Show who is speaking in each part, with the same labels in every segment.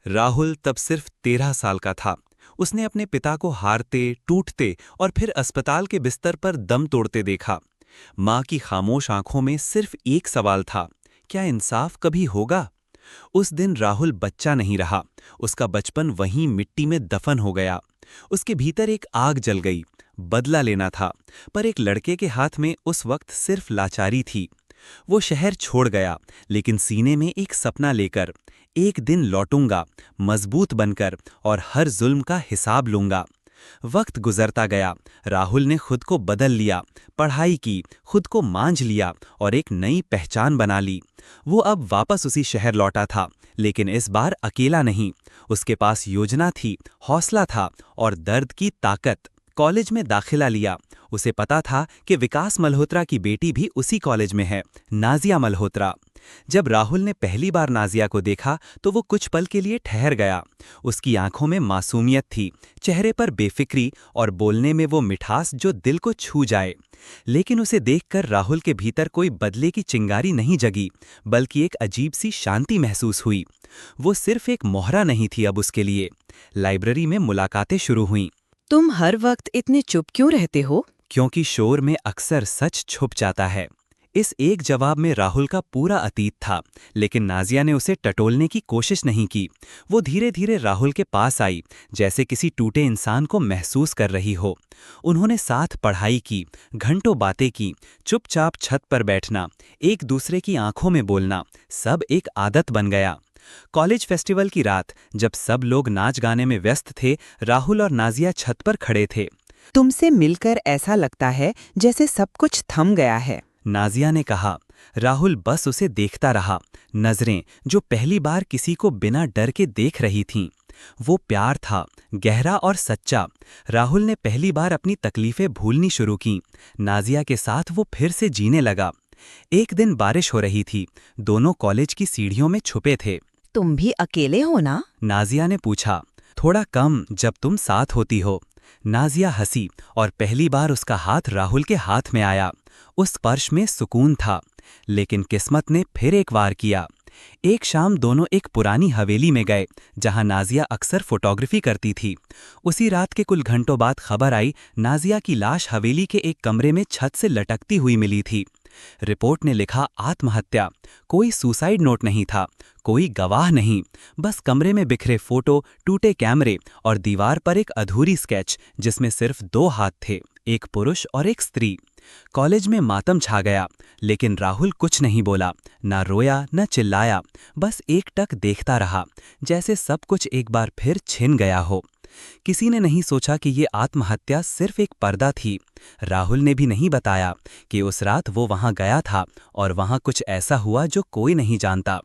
Speaker 1: राहुल तब सिर्फ 13 साल का था। उसने अपने पिता को हारते, टूटते और फिर अस्पताल के बिस्तर पर दम तोड़ते देखा। माँ की खामोश आंखों में सिर्फ एक सवाल था, क्या इंसाफ कभी होगा? उस दिन राहुल बच्चा नहीं रहा। उसका बचपन वहीं मिट्टी में दफन हो गया। उसके भीतर एक आग जल गई। बदला लेना था, पर एक लड़के के हाथ में उस वक्त सिर्फ लाचारी थी। वो शहर छोड़ गया, लेकिन सीने में एक सपना लेकर, एक दिन लौटूंगा, मजबूत बनकर, और हर जुल्म का हिसाब लूंगा। वक्त गुजरता गया। राहुल ने खुद को बदल लिया, पढ़ाई की, खुद को मांझ लिया और एक नई पहचान बना ली। वो अब वापस उसी शहर लौटा था, लेकिन इस बार अकेला नहीं। उसके पास योजना थी, हौसला था और दर्द की ताकत। कॉलेज में दाखिला लिया। उसे पता था कि विकास मल्होत्रा की बेटी भी उसी कॉलेज में है, नाजिया मल्होत्रा। जब राहुल ने पहली बार नाजिया को देखा तो वो कुछ पल के लिए ठहर गया। उसकी आंखों में मासूमियत थी, चेहरे पर बेफिक्री और बोलने में वो मिठास जो दिल को छू जाए। लेकिन उसे देखकर राहुल के भीतर कोई बदले की चिंगारी नहीं जगी, बल्कि एक अजीब सी शांति महसूस हुई। वो सिर्फ एक मोहरा नहीं थी अब उसके लिए। लाइब्रेरी में मुलाकातें शुरू हुईं।
Speaker 2: तुम हर वक्त इतने चुप क्यों रहते हो?
Speaker 1: क्योंकि शोर में अक्सर सच छुप जाता है। इस एक जवाब में राहुल का पूरा अतीत था, लेकिन नाजिया ने उसे टटोलने की कोशिश नहीं की। वो धीरे धीरे राहुल के पास आई, जैसे किसी टूटे इंसान को महसूस कर रही हो। उन्होंने साथ पढ़ाई की, घंटों बातें की, चुपचाप छत पर बैठना, एक दूसरे की आंखों में बोलना, सब एक आदत बन गया। कॉलेज फेस्टिवल की रात, जब सब लोग नाच गाने में व्यस्त थे, राहुल और नाजिया छत पर खड़े थे।
Speaker 2: तुमसे मिलकर ऐसा लगता है जैसे सब कुछ थम गया है।
Speaker 1: नाजिया ने कहा। राहुल बस उसे देखता रहा, नजरें जो पहली बार किसी को बिना डर के देख रही थीं। वो प्यार था, गहरा और सच्चा। राहुल ने पहली बार अपनी तकलीफें भूलनी शुरू की। नाजिया के साथ वो फिर से जीने लगा। एक दिन बारिश हो रही थी। दोनों कॉलेज की सीढ़ियों में छुपे थे।
Speaker 2: तुम भी अकेले हो ना?
Speaker 1: नाजिया ने पूछा। थोड़ा कम, जब तुम साथ होती हो। नाजिया हंसी और पहली बार उसका हाथ राहुल के हाथ में आया। उस स्पर्श में सुकून था। लेकिन किस्मत ने फिर एक वार किया। एक शाम दोनों एक पुरानी हवेली में गए, जहां नाजिया अक्सर फोटोग्राफी करती थी। उसी रात के कुछ घंटों बाद खबर आई, नाजिया की लाश हवेली के एक कमरे में छत से लटकती हुई मिली थी। रिपोर्ट ने लिखा, आत्महत्या। कोई सुसाइड नोट नहीं था, कोई गवाह नहीं, बस कमरे में बिखरे फोटो, टूटे कैमरे और दीवार पर एक अधूरी स्केच जिसमें सिर्फ 2 हाथ थे, एक पुरुष और एक स्त्री। कॉलेज में मातम छा गया, लेकिन राहुल कुछ नहीं बोला, ना रोया न चिल्लाया, बस एकटक देखता रहा, जैसे सब कुछ एक बार फिर छिन गया हो। किसी ने नहीं सोचा कि ये आत्महत्या सिर्फ एक पर्दा थी। राहुल ने भी नहीं बताया कि उस रात वो वहां गया था और वहां कुछ ऐसा हुआ जो कोई नहीं जानता।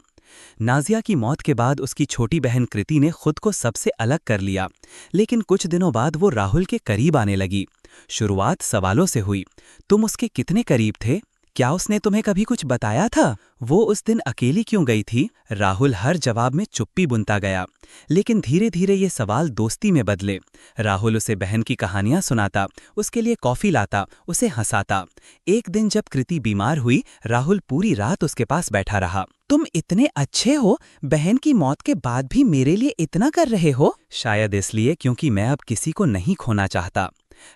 Speaker 1: नाजिया की मौत के बाद उसकी छोटी बहन कृति ने खुद को सबसे अलग कर लिया, लेकिन कुछ दिनों बाद वो राहुल के करीब आने लगी। शुरुआत सवालों से हुई। तुम उसके कितने करीब थे? क्या उसने तुम्हें कभी कुछ बताया था? वो उस दिन अकेली क्यों गई थी? राहुल हर जवाब में चुप्पी बुनता गया, लेकिन धीरे धीरे ये सवाल दोस्ती में बदले। राहुल उसे बहन की कहानियां सुनाता, उसके लिए कॉफी लाता, उसे हंसाता। एक दिन जब कृति बीमार हुई, राहुल पूरी रात उसके पास बैठा रहा।
Speaker 2: तुम इतने अच्छे हो, बहन की मौत के बाद भी मेरे लिए इतना कर रहे हो।
Speaker 1: शायद इसलिए क्योंकि मैं अब किसी को नहीं खोना चाहता।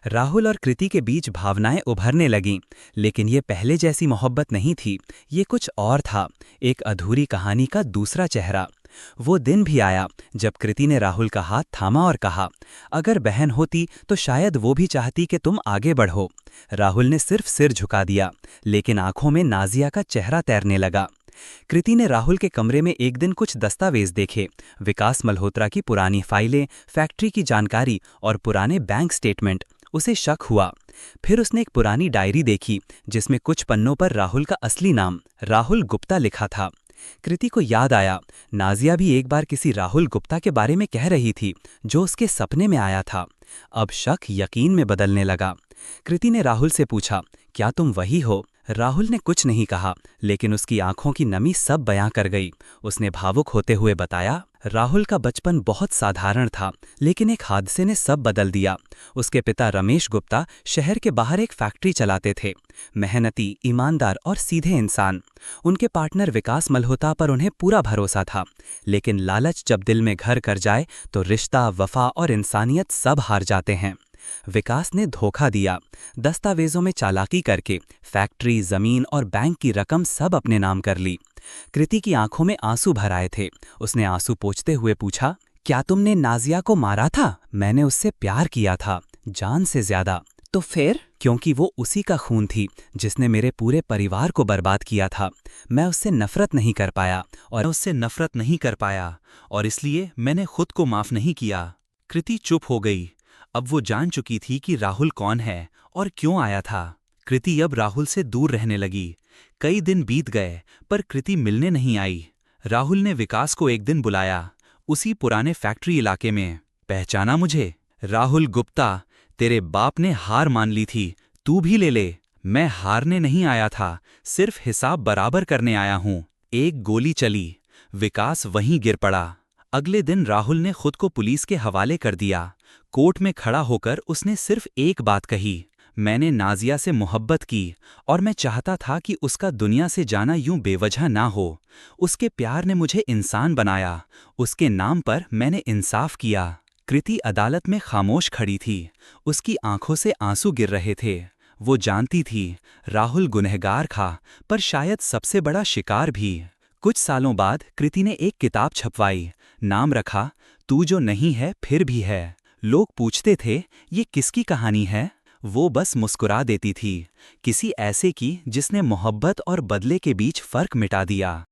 Speaker 1: राहुल और कृति के बीच भावनाएं उभरने लगीं, लेकिन ये पहले जैसी मोहब्बत नहीं थी, ये कुछ और था, एक अधूरी कहानी का दूसरा चेहरा। वो दिन भी आया जब कृति ने राहुल का हाथ थामा और कहा, अगर बहन होती तो शायद वो भी चाहती कि तुम आगे बढ़ो। राहुल ने सिर्फ सिर झुका दिया, लेकिन आंखों में नाजिया का चेहरा तैरने लगा। कृति ने राहुल के कमरे में एक दिन कुछ दस्तावेज देखे, विकास मल्होत्रा की पुरानी फाइलें, फैक्ट्री की जानकारी और पुराने बैंक स्टेटमेंट। उसे शक हुआ। फिर उसने एक पुरानी डायरी देखी, जिसमें कुछ पन्नों पर राहुल का असली नाम राहुल गुप्ता लिखा था। कृति को याद आया, नाजिया भी एक बार किसी राहुल गुप्ता के बारे में कह रही थी, जो उसके सपने में आया था। अब शक यकीन में बदलने लगा। कृति ने राहुल से पूछा, क्या तुम वही हो? राहुल ने कुछ नहीं कहा, लेकिन उसकी आंखों की नमी सब बयां कर गई। उसने भावुक होते हुए बताया, राहुल का बचपन बहुत साधारण था, लेकिन एक हादसे ने सब बदल दिया। उसके पिता रमेश गुप्ता शहर के बाहर एक फैक्ट्री चलाते थे। मेहनती, ईमानदार और सीधे इंसान। उनके पार्टनर विकास मल्होत्रा पर उन्हें पूरा भरोसा था, लेकिन लालच जब दिल में घर कर जाए तो रिश्ता, वफा और इंसानियत सब हार जाते हैं। विकास ने धोखा दिया, दस्तावेजों में चालाकी करके फैक्ट्री, जमीन और बैंक की रकम सब अपने नाम कर ली। कृति की आंखों में आंसू भर आए थे। उसने आंसू पोंछते हुए पूछा, क्या तुमने नाजिया को मारा था? मैंने उससे प्यार किया था, जान से ज्यादा।
Speaker 2: तो फिर?
Speaker 1: क्योंकि वो उसी का खून थी जिसने मेरे पूरे परिवार को बर्बाद किया था। मैं उससे नफरत नहीं कर पाया और इसलिए मैंने खुद को माफ नहीं किया। कृति चुप हो गई। अब वो जान चुकी थी कि राहुल कौन है और क्यों आया था। कृति अब राहुल से दूर रहने लगी। कई दिन बीत गए, पर कृति मिलने नहीं आई। राहुल ने विकास को एक दिन बुलाया, उसी पुराने फैक्ट्री इलाके में। पहचाना मुझे? राहुल गुप्ता, तेरे बाप ने हार मान ली थी, तू भी ले ले। मैं हारने नहीं आया था, सिर्फ हिसाब बराबर करने आया हूं। एक गोली चली, विकास वहीं गिर पड़ा। अगले दिन राहुल ने खुद को पुलिस के हवाले कर दिया। कोर्ट में खड़ा होकर उसने सिर्फ एक बात कही, मैंने नाजिया से मोहब्बत की और मैं चाहता था कि उसका दुनिया से जाना यूं बेवजह ना हो। उसके प्यार ने मुझे इंसान बनाया, उसके नाम पर मैंने इंसाफ किया। कृति अदालत में खामोश खड़ी थी, उसकी आंखों से आंसू गिर रहे थे। वो जानती थी राहुल गुनहगार था, पर शायद सबसे बड़ा शिकार भी। कुछ सालों बाद कृति ने एक किताब छपवाई, नाम रखा तू जो नहीं है फिर भी है। लोग पूछते थे ये किसकी कहानी है? वो बस मुस्कुरा देती थी, किसी ऐसे की जिसने मोहब्बत और बदले के बीच फर्क मिटा दिया।